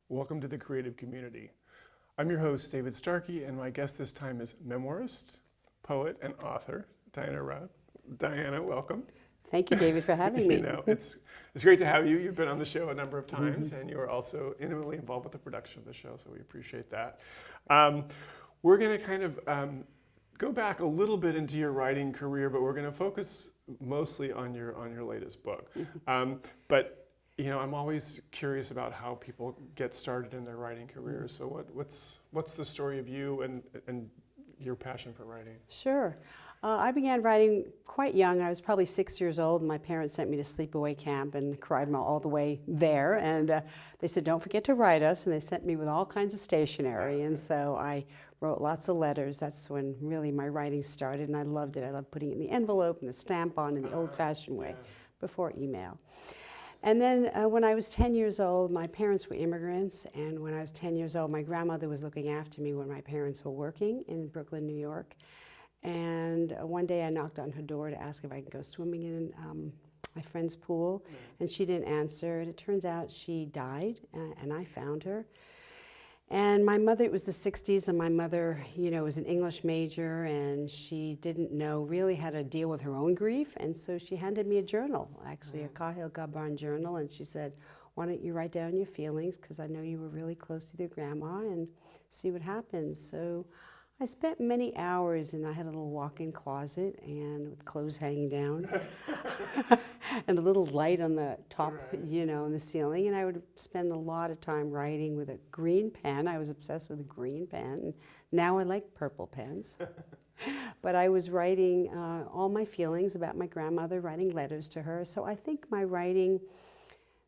Welcome to the creative community. I'm your host, David Starkey, and my guest this time is memoirist, poet, and author, Diana Raab. Diana, welcome. Thank you, David, for having me. You know, it's great to have you. You've been on the show a number of times, and you are also intimately involved with the production of the show, so we appreciate that. We're going to kind of go back a little bit into your writing career, but we're going to focus mostly on your latest book. But you know, I'm always curious about how people get started in their writing careers. So what's the story of you and your passion for writing? Sure. I began writing quite young. I was probably 6 years old, and my parents sent me to sleepaway camp and cried all the way there. And they said, don't forget to write us. And they sent me with all kinds of stationery. And so I wrote lots of letters. That's when really my writing started, and I loved it. I loved putting it in the envelope and the stamp on in the old-fashioned way before email. And then when I was 10 years old, my parents were immigrants, and when I was 10 years old, my grandmother was looking after me when my parents were working in Brooklyn, New York. And one day I knocked on her door to ask if I could go swimming in my friend's pool, and she didn't answer. And it turns out she died, and I found her. And my mother, it was the 60s, and my mother, you know, was an English major, and she didn't know really how to deal with her own grief, and so she handed me a journal, actually a Kahil Gabon journal, and she said, why don't you write down your feelings, because I know you were really close to your grandma, and see what happens. So I spent many hours, and I had a little walk-in closet and with clothes hanging down and a little light on the top, you know, on the ceiling. And I would spend a lot of time writing with a green pen. I was obsessed with a green pen. And now I like purple pens. But I was writing all my feelings about my grandmother, writing letters to her. So I think my writing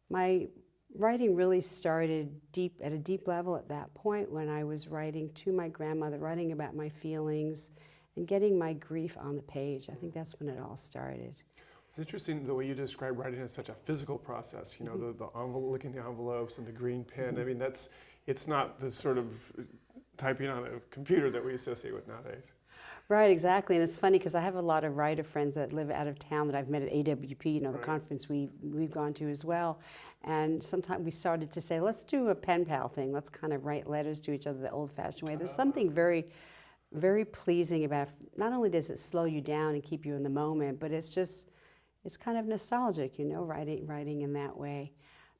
really started at a deep level at that point when I was writing to my grandmother, writing about my feelings and getting my grief on the page. I think that's when it all started. It's interesting the way you describe writing as such a physical process, you know, the envelope, licking the envelopes and the green pen. I mean, it's not the sort of typing on a computer that we associate with nowadays. Right, exactly. And it's funny because I have a lot of writer friends that live out of town that I've met at AWP, you know, the conference we've gone to as well. And sometimes we started to say, let's do a pen pal thing. Let's kind of write letters to each other the old-fashioned way. There's something very, very pleasing about, not only does it slow you down and keep you in the moment, but it's kind of nostalgic, you know, writing in that way.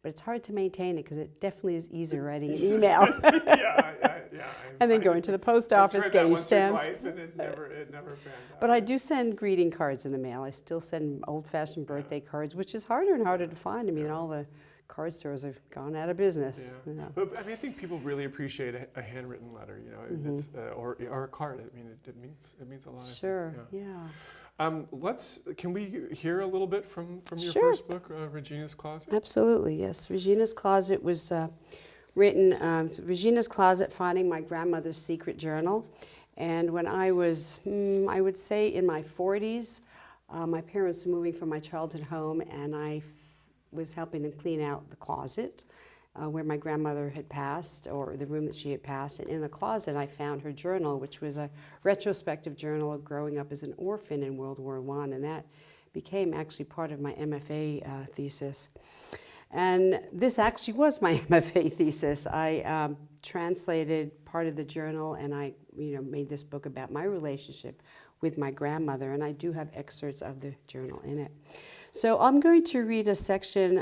But it's hard to maintain it because it definitely is easier writing an email. And then going to the post office, getting stamps. Twice and it never panned out. But I do send greeting cards in the mail. I still send old-fashioned birthday cards, which is harder and harder to find. I mean, all the card stores have gone out of business. Yeah. You know. But I mean, I think people really appreciate a handwritten letter, you know, it's, or a card. I mean, it means a lot. Sure. Yeah. Can we hear a little bit from your Sure. first book, Regina's Closet? Absolutely, yes. Regina's Closet was written, Regina's Closet, Finding My Grandmother's Secret Journal. And when I was, I would say in my 40s, my parents were moving from my childhood home, and I was helping them clean out the closet where my grandmother had passed, or the room that she had passed. And in the closet, I found her journal, which was a retrospective journal of growing up as an orphan in World War I. And that became actually part of my MFA thesis. And this actually was my MFA thesis. I translated part of the journal, and I made this book about my relationship with my grandmother, and I do have excerpts of the journal in it. So I'm going to read a section,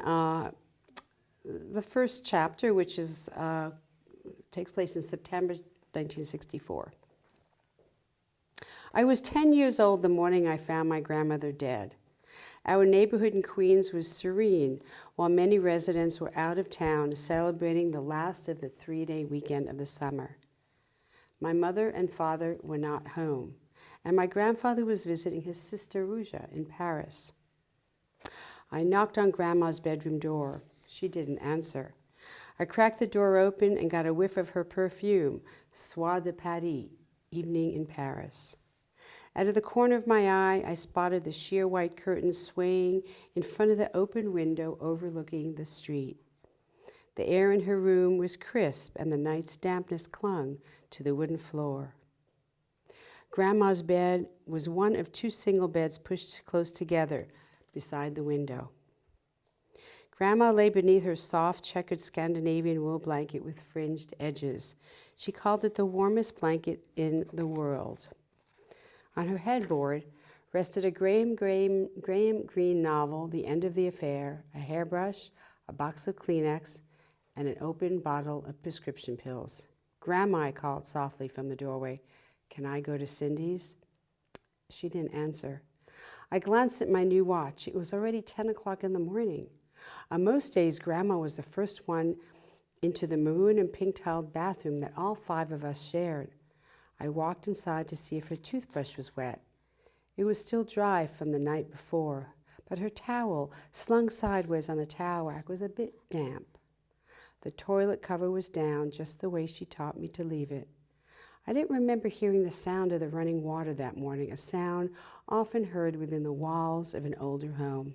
the first chapter, which is takes place in September 1964. I was 10 years old the morning I found my grandmother dead. Our neighborhood in Queens was serene, while many residents were out of town celebrating the last of the 3-day weekend of the summer. My mother and father were not home, and my grandfather was visiting his sister Ruja in Paris. I knocked on Grandma's bedroom door. She didn't answer. I cracked the door open and got a whiff of her perfume, Soir de Paris, evening in Paris. Out of the corner of my eye, I spotted the sheer white curtains swaying in front of the open window overlooking the street. The air in her room was crisp, and the night's dampness clung to the wooden floor. Grandma's bed was one of two single beds pushed close together beside the window. Grandma lay beneath her soft, checkered Scandinavian wool blanket with fringed edges. She called it the warmest blanket in the world. On her headboard rested a Graham Greene novel, The End of the Affair, a hairbrush, a box of Kleenex, and an open bottle of prescription pills. Grandma, I called softly from the doorway. Can I go to Cindy's? She didn't answer. I glanced at my new watch. It was already 10 o'clock in the morning. On most days, Grandma was the first one into the maroon and pink-tiled bathroom that all five of us shared. I walked inside to see if her toothbrush was wet. It was still dry from the night before, but her towel, slung sideways on the towel rack, was a bit damp. The toilet cover was down just the way she taught me to leave it. I didn't remember hearing the sound of the running water that morning, a sound often heard within the walls of an older home.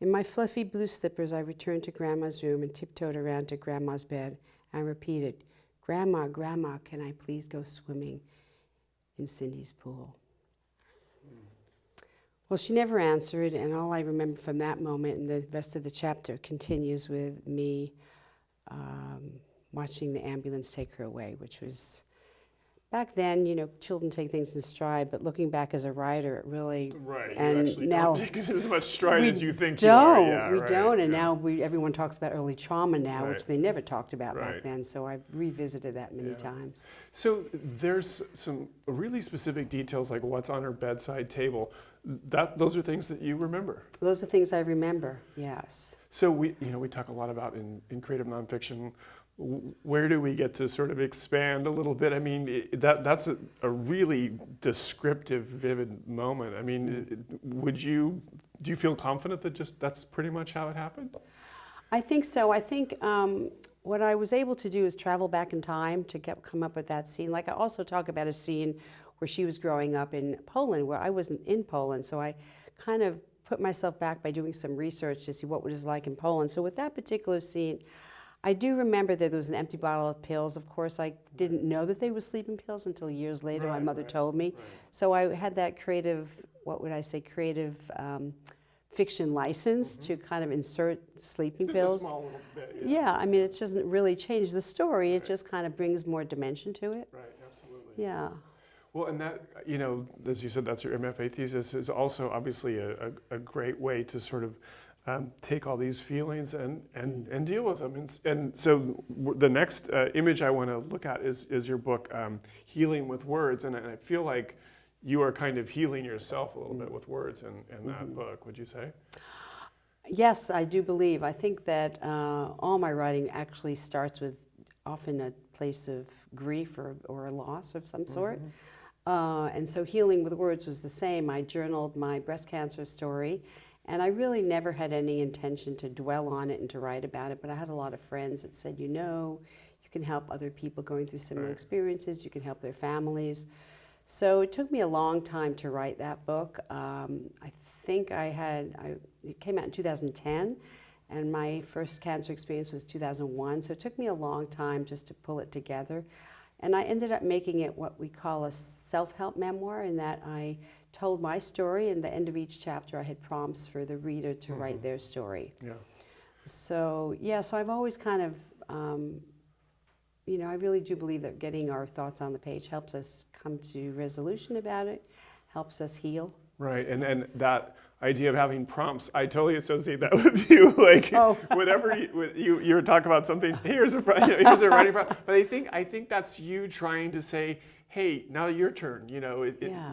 In my fluffy blue slippers, I returned to Grandma's room and tiptoed around to Grandma's bed and repeated, Grandma, Grandma, can I please go swimming in Cindy's pool? Well, she never answered, and all I remember from that moment, and the rest of the chapter continues with me watching the ambulance take her away, which was, back then, you know, children take things in stride, but looking back as a writer, it really... Right, and you actually now, don't take it as much stride as you think don't, you are. Yeah, we right, don't, and yeah. now everyone talks about early trauma now, Right. which they never talked about Right. back then, so I've revisited that many Yeah. times. So there's some really specific details, like what's on her bedside table. Those are things that you remember. Those are things I remember, yes. So we talk a lot about in creative nonfiction. Where do we get to sort of expand a little bit? I mean, that's a really descriptive, vivid moment. I mean, do you feel confident that that's pretty much how it happened? I think so. I think what I was able to do is travel back in time to come up with that scene. Like, I also talk about a scene where she was growing up in Poland, where I wasn't in Poland, so I kind of put myself back by doing some research to see what it was like in Poland. So with that particular scene, I do remember that there was an empty bottle of pills. Of course, I didn't know that they were sleeping pills until years later. My mother told me. Right. So I had that creative fiction license to kind of insert sleeping Just pills. a small little bit. Yeah, I mean, it doesn't really change the story. It just kind of brings more dimension to it. Right, absolutely. Yeah. Well, and that, as you said, that's your MFA thesis, is also obviously a great way to sort of take all these feelings and deal with them. And so the next image I want to look at is your book, Healing with Words. And I feel like you are kind of healing yourself a little bit with words in that book, would you say? Yes, I do believe. I think that all my writing actually starts with often a place of grief or a loss of some sort. And so Healing with Words was the same. I journaled my breast cancer story, and I really never had any intention to dwell on it and to write about it, but I had a lot of friends that said, you can help other people going through similar experiences, you can help their families. So it took me a long time to write that book. I think it came out in 2010, and my first cancer experience was 2001, so it took me a long time just to pull it together. And I ended up making it what we call a self-help memoir, in that I told my story, and at the end of each chapter I had prompts for the reader to write their story. Yeah. So I've always kind of, I really do believe that getting our thoughts on the page helps us come to resolution about it, helps us heal. Right, and that idea of having prompts, I totally associate that with you. Like, whenever you would talk about something, here's a writing prompt. But I think that's you trying to say, hey, now your turn.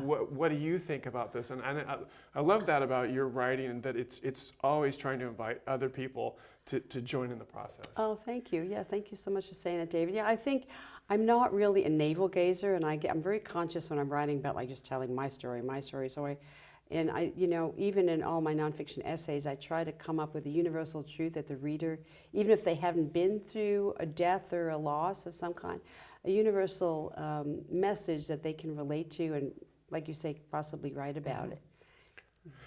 What do you think about this? And I love that about your writing, and that it's always trying to invite other people to join in the process. Oh, thank you. Yeah, thank you so much for saying that, David. Yeah, I think I'm not really a navel gazer, and I'm very conscious when I'm writing about just telling my story. So And even in all my nonfiction essays, I try to come up with a universal truth that the reader, even if they haven't been through a death or a loss of some kind, a universal message that they can relate to and, like you say, possibly write about it.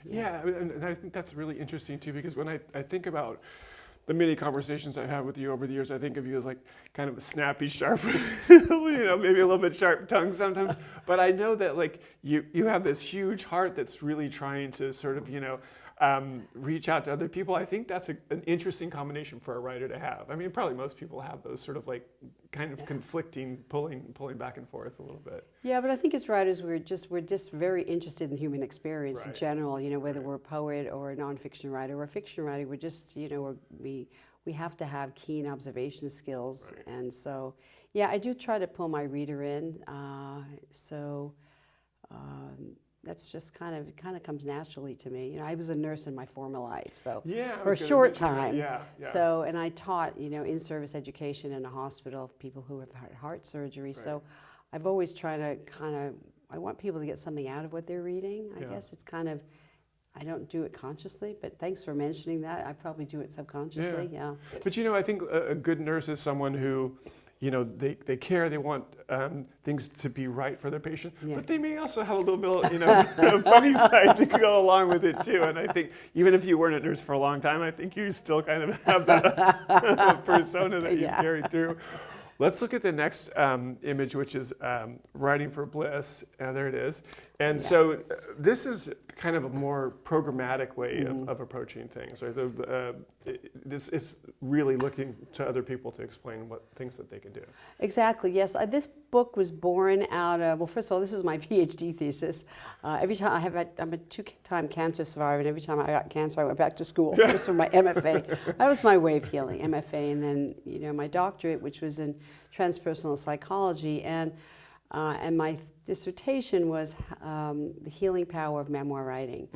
Yeah, and I think that's really interesting too, because when I think about the many conversations I've had with you over the years, I think of you as like kind of a snappy, sharp, maybe a little bit sharp tongue sometimes. But I know that like you have this huge heart that's really trying to sort of, reach out to other people. I think that's an interesting combination for a writer to have. I mean, probably most people have those sort of like kind of conflicting, pulling back and forth a little bit. Yeah, but I think as writers, we're just very interested in human experience in general. Whether we're a poet or a nonfiction writer or a fiction writer, we're just we have to have keen observation skills, and so yeah, I do try to pull my reader in. That's just kind of comes naturally to me. I was a nurse in my former life, so for a short time. So, and I taught, in-service education in a hospital of people who have had heart surgery. So, I've always tried to I want people to get something out of what they're reading. I guess it's I don't do it consciously, but thanks for mentioning that. I probably do it subconsciously. Yeah. But I think a good nurse is someone who, they care, they want things to be right for their patient, but they may also have a little bit, a funny side to go along with it too. And I think even if you weren't a nurse for a long time, I think you still kind of have that persona that you carry through. Let's look at the next image, which is Writing for Bliss. There it is. And so this is kind of a more programmatic way of approaching things. Right? This is really looking to other people to explain what things that they can do. Exactly, yes. This book was born out of, well, first of all, this is my PhD thesis. Every time I'm a two-time cancer survivor, and every time I got cancer, I went back to school. First for my MFA. That was my way of healing, MFA, and then, my doctorate, which was in transpersonal psychology, and my dissertation was the healing power of memoir writing.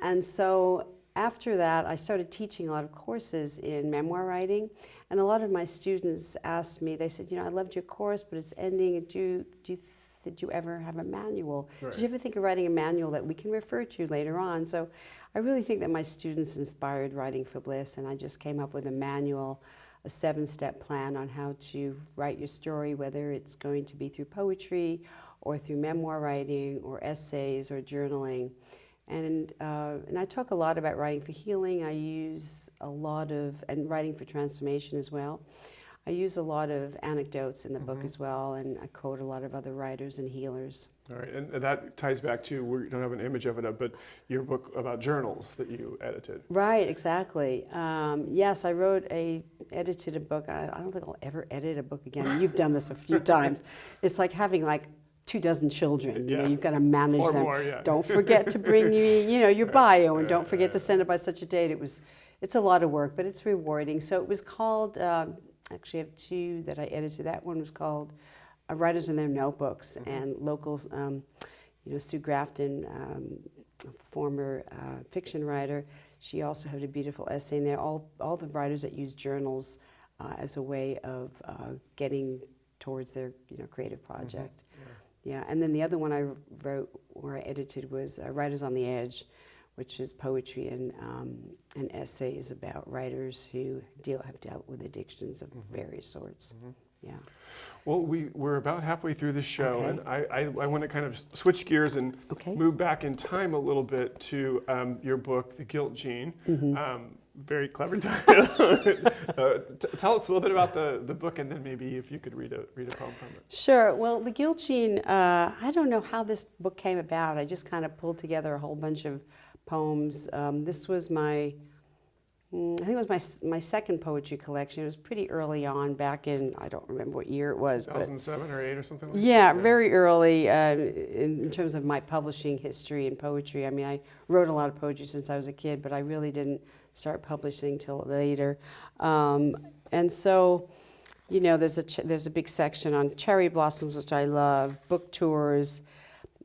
And so after that, I started teaching a lot of courses in memoir writing, and a lot of my students asked me, they said, I loved your course, but it's ending. Did you ever have a manual? Right. Did you ever think of writing a manual that we can refer to later on? So I really think that my students inspired Writing for Bliss, and I just came up with a manual, a 7-step plan on how to write your story, whether it's going to be through poetry or through memoir writing or essays or journaling. And I talk a lot about writing for healing. I use a lot of, and writing for transformation as well. I use a lot of anecdotes in the book as well, and I quote a lot of other writers and healers. All right, and that ties back to, we don't have an image of it, but your book about journals that you edited. Right, exactly. Yes, I edited a book. I don't think I'll ever edit a book again. You've done this a few times. It's like having 24 children. You've got to manage or them. More, yeah. Don't forget to bring your bio, and don't forget to send it by such a date. It's a lot of work, but it's rewarding. So it was called, actually I have 2 that I edited. That one was called Writers in Their Notebooks, and locals, Sue Grafton, former fiction writer, she also had a beautiful essay in there. All the writers that use journals as a way of getting towards their creative project. Yeah, and then the other one I wrote or I edited was Writers on the Edge, which is poetry and essays about writers who have dealt with addictions of various sorts. Yeah. Well, we're about halfway through the show, and I want to kind of switch gears and move back in time a little bit to your book, The Guilt Gene. Very clever title. Tell us a little bit about the book, and then maybe if you could read a poem from it. Sure. Well, The Guilt Gene, I don't know how this book came about. I just kind of pulled together a whole bunch of poems. This was I think it was my second poetry collection. It was pretty early on, back in, I don't remember what year it was. 2007 or 8 or something like that? Yeah, very early in terms of my publishing history in poetry. I mean, I wrote a lot of poetry since I was a kid, but I really didn't start publishing till later. And so, there's a big section on cherry blossoms, which I love, book tours.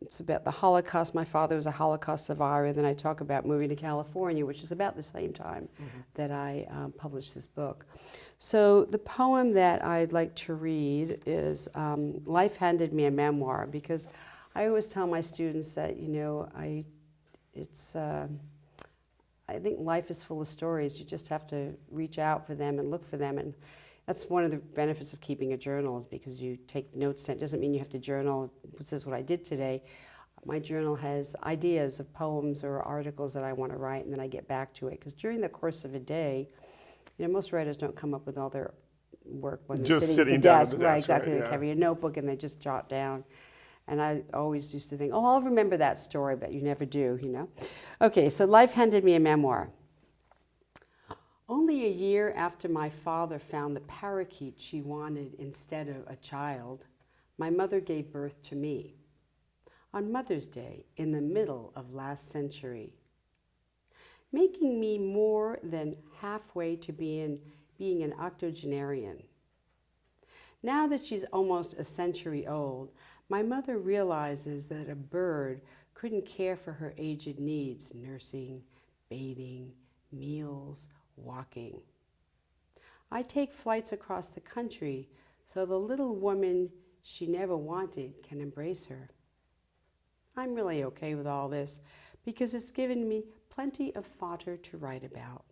It's about the Holocaust. My father was a Holocaust survivor. Then I talk about moving to California, which is about the same time that I published this book. So the poem that I'd like to read is Life Handed Me a Memoir, because I always tell my students that, it's I think life is full of stories. You just have to reach out for them and look for them. And that's one of the benefits of keeping a journal, is because you take notes. That doesn't mean you have to journal. This is what I did today. My journal has ideas of poems or articles that I want to write, and then I get back to it. Because during the course of a day, most writers don't come up with all their work when they're Just sitting at the down at desk. the Right, desk, exactly. right, They yeah. carry a notebook and they just jot down. And I always used to think, oh, I'll remember that story, but you never do. Okay, so life handed me a memoir. Only a year after my father found the parakeet she wanted instead of a child, my mother gave birth to me. On Mother's Day, in the middle of last century, making me more than halfway to being an octogenarian. Now that she's almost a century old, my mother realizes that a bird couldn't care for her aged needs: nursing, bathing, meals, walking. I take flights across the country so the little woman she never wanted can embrace her. I'm really okay with all this because it's given me plenty of fodder to write about.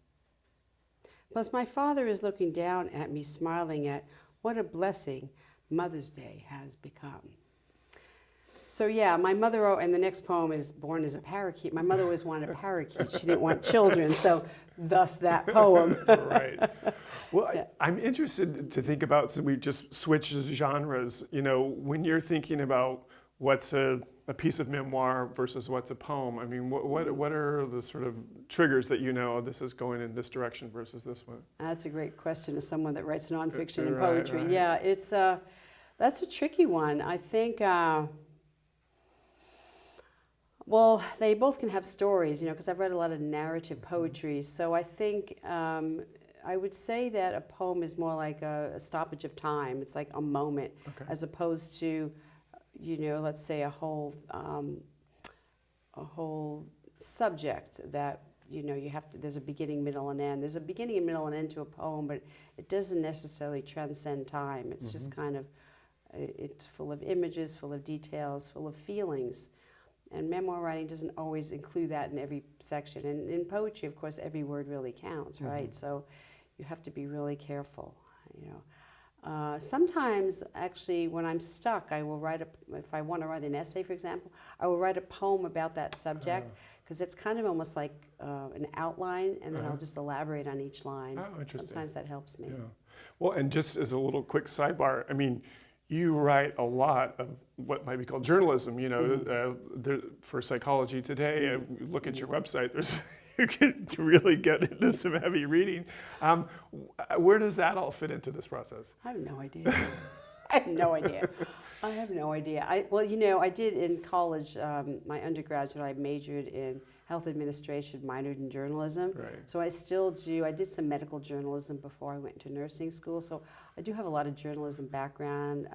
Plus, my father is looking down at me, smiling at what a blessing Mother's Day has become. So yeah, my mother, and the next poem is Born as a Parakeet. My mother always wanted a parakeet. She didn't want children, so thus that poem. Right. Well, Yeah. I'm interested to think about, so we just switched genres, when you're thinking about what's a piece of memoir versus what's a poem, I mean, what are the sort of triggers that this is going in this direction versus this one? That's a great question as someone that writes nonfiction and Right, poetry. right. Yeah, that's a tricky one. I think, well, they both can have stories, because I've read a lot of narrative poetry. So I think I would say that a poem is more like a stoppage of time. It's like a moment, Okay. as opposed to, let's say a whole subject that you have to. There's a beginning, middle, and end. There's a beginning, and middle, and end to a poem, but it doesn't necessarily transcend time. It's just kind of, it's full of images, full of details, full of feelings. And memoir writing doesn't always include that in every section. And in poetry, of course, every word really counts, right? So you have to be really careful, Sometimes, actually, when I'm stuck, I will write if I want to write an essay, for example, I will write a poem about that subject, because it's kind of almost like an outline, and then I'll just elaborate on each line. Oh, interesting. Sometimes that helps me. Yeah. Well, and just as a little quick sidebar, I mean, you write a lot of what might be called journalism, for Psychology Today. Look at your website, you can really get into some heavy reading. Where does that all fit into this process? I have no idea. I have no idea. I did in college, my undergraduate, I majored in health administration, minored in journalism. Right. So I still do. I did some medical journalism before I went into nursing school. So I do have a lot of journalism background.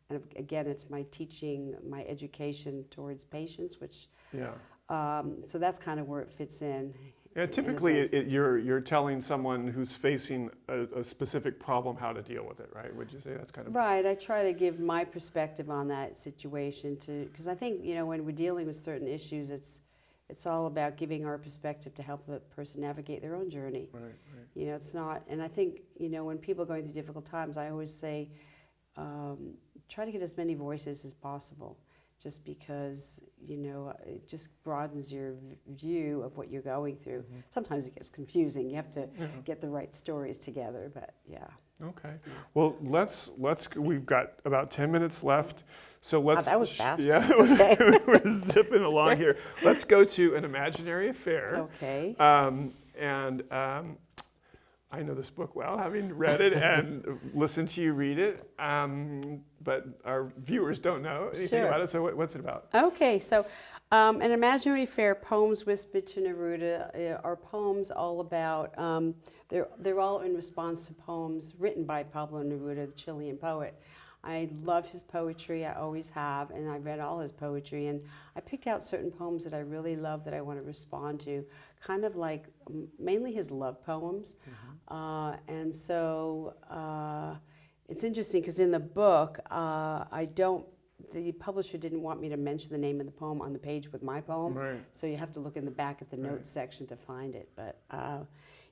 And again, it's my teaching, my education towards patients, which, so that's kind of where it fits in. Yeah, typically you're telling someone who's facing a specific problem how to deal with it, right? Would you say that's kind of... Right, I try to give my perspective on that situation because I think, when we're dealing with certain issues, it's all about giving our perspective to help the person navigate their own journey. Right. It's not, and I think, when people are going through difficult times, I always say, try to get as many voices as possible. Just because, it just broadens your view of what you're going through. Sometimes it gets confusing. You have to get the right stories together, but yeah. Okay. Well, we've got about 10 minutes left. So let's... that was fast. Yeah, Okay. we're zipping along here. Let's go to An Imaginary Affair. Okay. I know this book well, having read it and listened to you read it, but our viewers don't know anything about it, so what's it about? Okay, so An Imaginary Affair, Poems Whispered to Neruda, are poems all about, they're all in response to poems written by Pablo Neruda, the Chilean poet. I love his poetry, I always have, and I read all his poetry, and I picked out certain poems that I really love that I want to respond to, kind of like mainly his love poems. And so it's interesting because in the book, I don't the publisher didn't want me to mention the name of the poem on the page with my poem. Right. So you have to look in the back at the Right. notes section to find it. But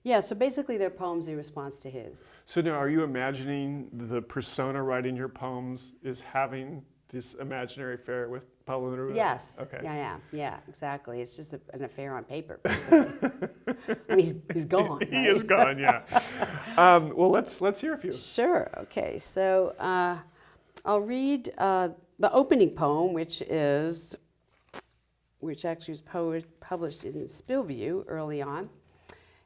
yeah, so basically they're poems in response to his. So now, are you imagining the persona writing your poems is having this imaginary affair with Pablo Neruda? Yes. Okay. Yeah, I am. Yeah, exactly. It's just an affair on paper, basically. I mean, he's gone. He right? is gone, yeah. Well, let's hear a few. Sure. Okay. So I'll read the opening poem, which actually was published in Spillview early on.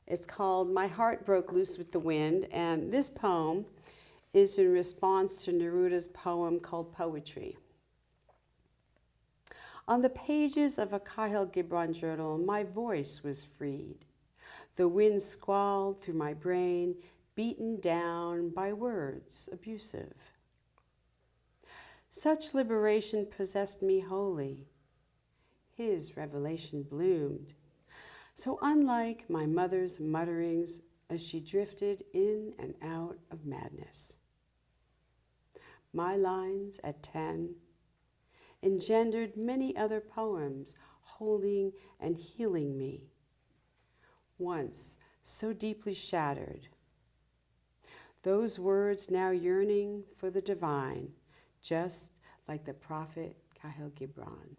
It's called "My Heart Broke Loose with the Wind," and this poem is in response to Neruda's poem called "Poetry." On the pages of a Khalil Gibran journal, my voice was freed. The wind squalled through my brain, beaten down by words abusive. Such liberation possessed me wholly. His revelation bloomed. So unlike my mother's mutterings as she drifted in and out of madness. My lines at 10 engendered many other poems, holding and healing me, once so deeply shattered. Those words now yearning for the divine, just like the prophet Khalil Gibran.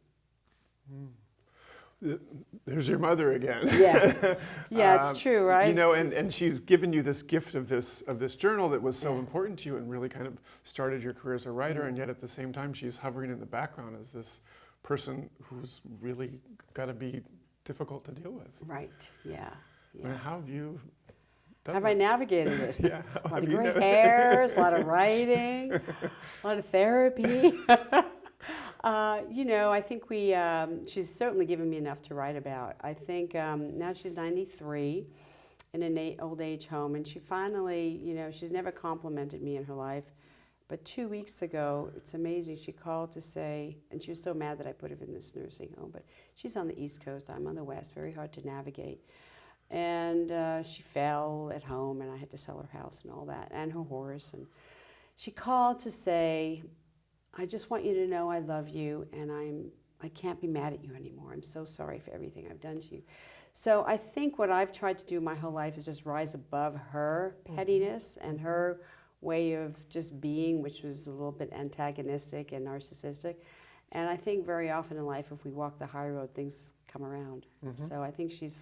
There's your mother again. Yeah, yeah, it's true, right? You know, and she's given you this gift of this journal that was so Yeah. important to you and really kind of started your career as a writer, and yet at the same time she's hovering in the background as this person who's really got to be difficult to deal with. Right, yeah. I mean, how have you done Have that? I navigated it? Yeah. A lot have of you gray know- hairs, a lot of writing, a lot of therapy. You know, I think she's certainly given me enough to write about. I think now she's 93 in an old age home, and she finally, you know, she's never complimented me in her life. But 2 weeks ago, it's amazing, she called to say, and she was so mad that I put her in this nursing home, but she's on the East Coast, I'm on the West, very hard to navigate. And she fell at home, and I had to sell her house and all that, and her horse. And she called to say, I just want you to know I love you, and I can't be mad at you anymore. I'm so sorry for everything I've done to you. So I think what I've tried to do my whole life is just rise above her pettiness and her way of just being, which was a little bit antagonistic and narcissistic. And I think very often in life, if we walk the high road, things come around. So I think she's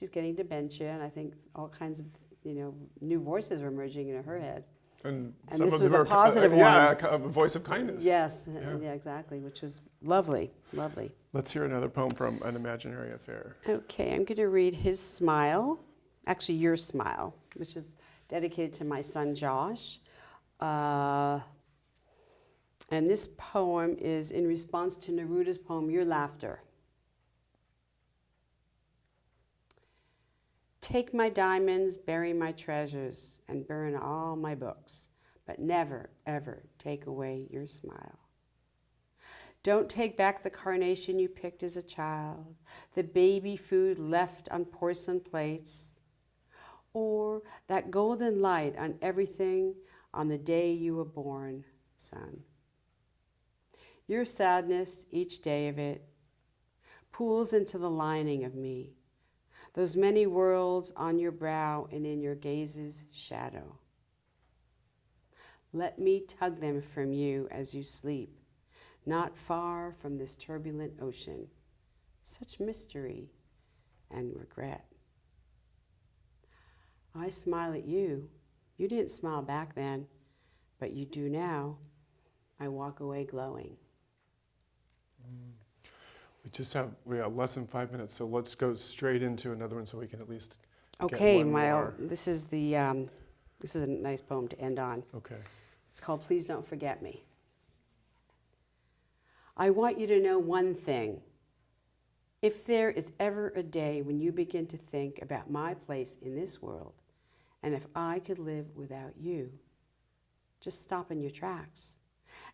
getting dementia, and I think all kinds of, you know, new voices are emerging in her head. And And some this of was them a are positive yeah, one. a voice of kindness. Yes, Yeah. yeah, exactly, which was lovely, lovely. Let's hear another poem from An Imaginary Affair. Okay, I'm going to read his smile, actually your smile, which is dedicated to my son Josh. And this poem is in response to Neruda's poem, Your Laughter. Take my diamonds, bury my treasures, and burn all my books, but never, ever take away your smile. Don't take back the carnation you picked as a child, the baby food left on porcelain plates, or that golden light on everything on the day you were born, son. Your sadness, each day of it, pools into the lining of me, those many worlds on your brow and in your gaze's shadow. Let me tug them from you as you sleep, not far from this turbulent ocean. Such mystery and regret. I smile at you. You didn't smile back then, but you do now. I walk away glowing. We have less than 5 minutes, so let's go straight into another one so we can at least Okay, get one more. this is a nice poem to end on. Okay. It's called Please Don't Forget Me. I want you to know one thing. If there is ever a day when you begin to think about my place in this world, and if I could live without you, just stop in your tracks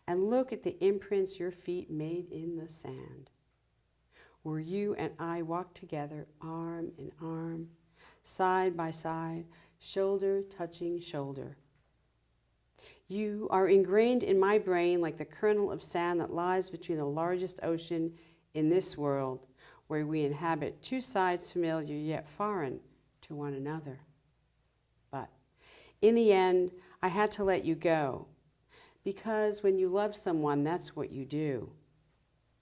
and look at the imprints your feet made in the sand, where you and I walk together, arm in arm, side by side, shoulder touching shoulder. You are ingrained in my brain like the kernel of sand that lies between the largest ocean in this world, where we inhabit two sides familiar yet foreign to one another. But in the end, I had to let you go, because when you love someone, that's what you do.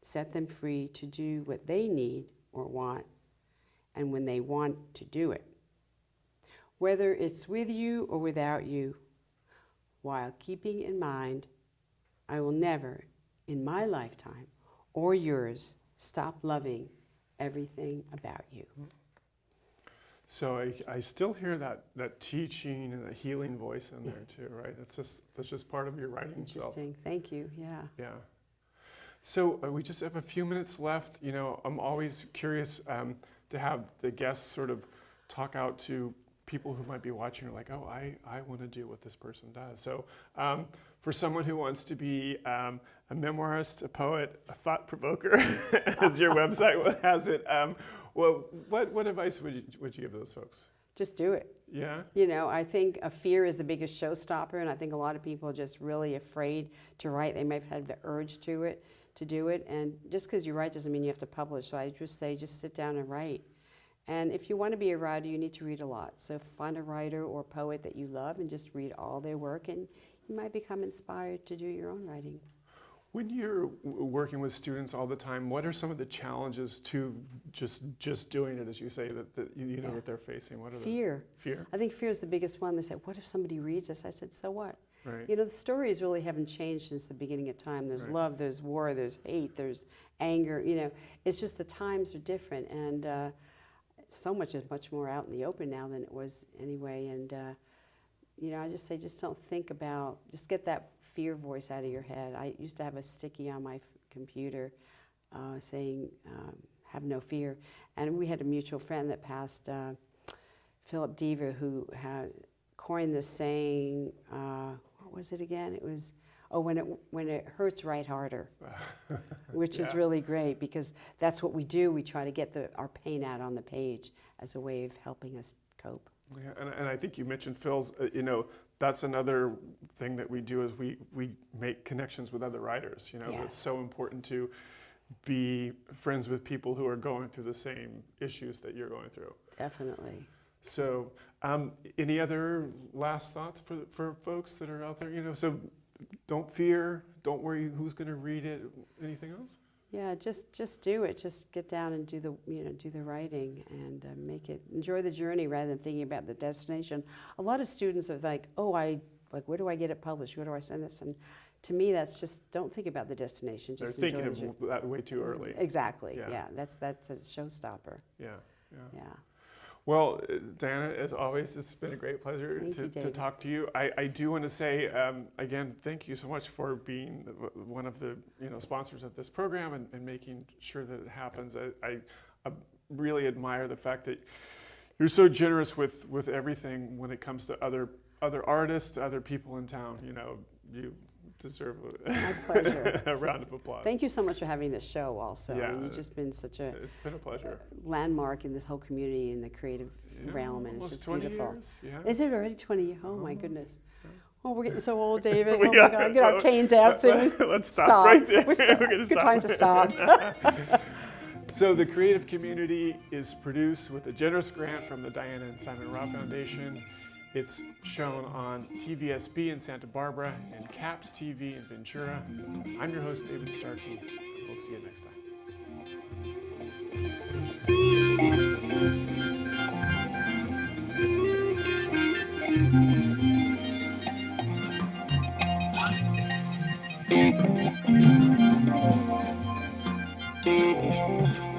Set them free to do what they need or want, and when they want to do it. Whether it's with you or without you, while keeping in mind, I will never, in my lifetime or yours, stop loving everything about you. So I still hear that teaching and that healing voice in there too, right? That's just part of your writing itself. Interesting. Thank you. Yeah. Yeah. So we just have a few minutes left. You know, I'm always curious to have the guests sort of talk out to people who might be watching, are like, oh, I want to do what this person does. So for someone who wants to be a memoirist, a poet, a thought provoker, as your website has it, well, what advice would you give those folks? Just do it. Yeah. You know, I think a fear is the biggest showstopper, and I think a lot of people are just really afraid to write. They may have had the urge to do it, and just because you write doesn't mean you have to publish. So I just say, just sit down and write. And if you want to be a writer, you need to read a lot. So find a writer or poet that you love and just read all their work, and you might become inspired to do your own writing. When you're working with students all the time, what are some of the challenges to just doing it, as you say, that you know that they're facing? What are Fear. Fear? I think fear is the biggest one. They said, what if somebody reads this? I said, so what? Right. You know, the stories really haven't changed since the beginning of time. There's love, there's war, there's hate, there's anger. You know, it's just the times are different, and so much is much more out in the open now than it was anyway. And you know, I just say, just don't think about, just get that fear voice out of your head. I used to have a sticky on my computer saying, have no fear. And we had a mutual friend that passed, Philip Deaver, who had coined this saying, what was it again? It was, oh, when it hurts, write harder, which is really great, because that's what we do. We try to get our pain out on the page as a way of helping us cope. Yeah, and I think you mentioned Phil's, you know, that's another thing that we do, is we make connections with other writers. You know, it's so important to be friends with people who are going through the same issues that you're going through. Definitely. So any other last thoughts for folks that are out there? You know, so don't fear, don't worry who's going to read it. Anything else? Yeah, just do it. Just get down and do the writing, and enjoy the journey rather than thinking about the destination. A lot of students are like, oh, where do I get it published? Where do I send this? And to me, that's just, don't think about the destination. Just they're thinking of that way too early. Exactly. Yeah, that's a showstopper. Yeah. Yeah. Well, Diana, as always, it's been a great pleasure to talk to you. I do want to say, again, thank you so much for being one of the sponsors of this program and making sure that it happens. I really admire the fact that you're so generous with everything when it comes to other artists, other people in town. You know, you deserve my pleasure. A round of applause. Thank you so much for having this show also. Yeah, you've just been such a it's been a pleasure. Landmark in this whole community in the creative realm, and it's just 20 beautiful. Years, yeah. Is it already 20 years? Oh my goodness. Oh, we're getting so old, David. We Oh my God, get our canes out soon. Let's stop right there. We're gonna good time to stop. So the Creative Community is produced with a generous grant from the Diana and Simon Raab Foundation. It's shown on TVSB in Santa Barbara and CAPS TV in Ventura. I'm your host, David Starkey. We'll see you next time.